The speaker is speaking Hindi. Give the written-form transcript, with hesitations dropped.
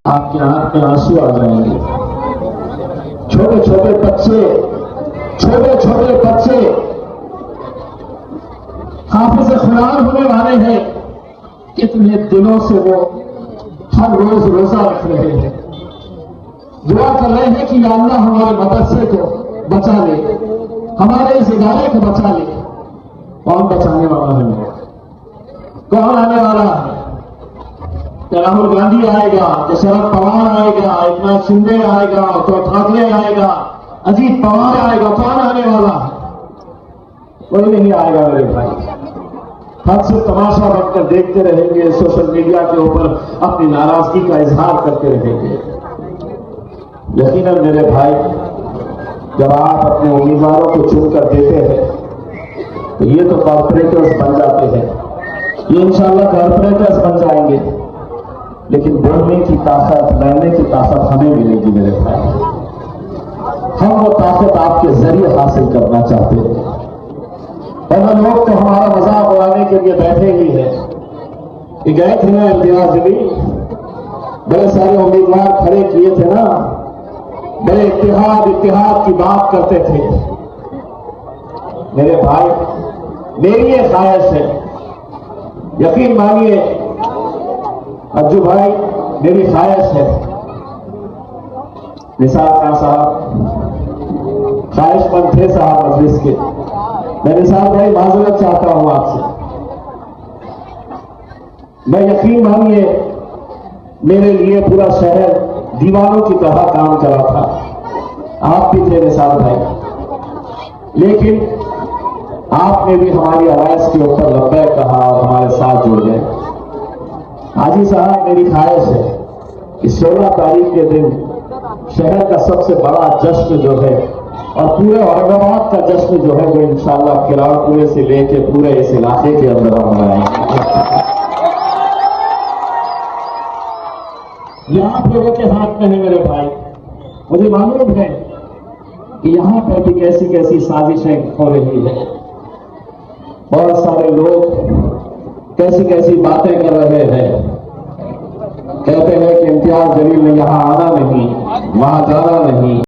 आपके आंख में आंसू आ जाएंगे। छोटे छोटे बच्चे हाफिज़ कुरान होने वाले हैं। कितने दिनों से वो हर रोज रोजा रख रहे हैं, दुआ कर रहे हैं कि या अल्लाह हमारे मदरसे को बचा ले, हमारे इस इदारे को बचा ले। कौन बचाने वाला है? कौन आने वाला है? तो राहुल गांधी आएगा, तो शरद पवार आएगा, एकनाथ शिंदे आएगा, तो ठाकरे आएगा, अजीत पवार आएगा। कौन आने वाला है? कोई नहीं आएगा मेरे भाई। हद से तमाशा बनकर देखते रहेंगे, सोशल मीडिया के ऊपर अपनी नाराजगी का इजहार करते रहेंगे। यकीनन मेरे भाई, जब आप अपने उम्मीदवारों को चुनकर देते हैं तो ये तो कॉर्पोरेटर्स बन जाते हैं, ये इंशाल्लाह कॉर्पोरेटर्स बन जाएंगे, लेकिन बोलने की ताकत, लड़ने की ताकत हमें मिलेगी मेरे भाई। हम वो ताकत आपके जरिए हासिल करना चाहते हैं। वरना लोग तो हमारा मजाक उड़ाने के लिए बैठे ही हैं कि गए थे ना इम्तियाज जलील, बड़े सारे उम्मीदवार खड़े किए थे ना, बड़े इत्तेहाद की बात करते थे। मेरे भाई, मेरी ये ख्वाहिश है, यकीन मानिए अज्जू भाई, मेरी ख्वाहिश है। निसार खान साहब ख्वाहिशमंद थे साहब मजलिस के। मैं निसार भाई माजरत चाहता हूं आपसे। मैं यकीन मानिए, मेरे लिए पूरा शहर दीवानों की तरह काम करा था। आप भी थे निसार भाई, लेकिन आपने भी हमारी आवाज के ऊपर लब्बैक कहा और हमारे साथ जुड़ गए। हाजी साहब, मेरी ख्वाहिश है कि 16 तारीख के दिन शहर का सबसे बड़ा जश्न जो है और पूरे औरंगाबाद का जश्न जो है वो इंशाअल्लाह किराड़पुरे से लेके पूरे इस इलाके के अंदर हम मनाएंगे। ये आप लोगों के हाथ में है मेरे भाई। मुझे मालूम है कि यहां पर भी कैसी कैसी साजिशें हो रही है। बहुत सारे लोग कैसी कैसी बातें कर रहे हैं। कहते हैं कि इम्तियाज जलील ने यहां आना नहीं, वहां जाना नहीं।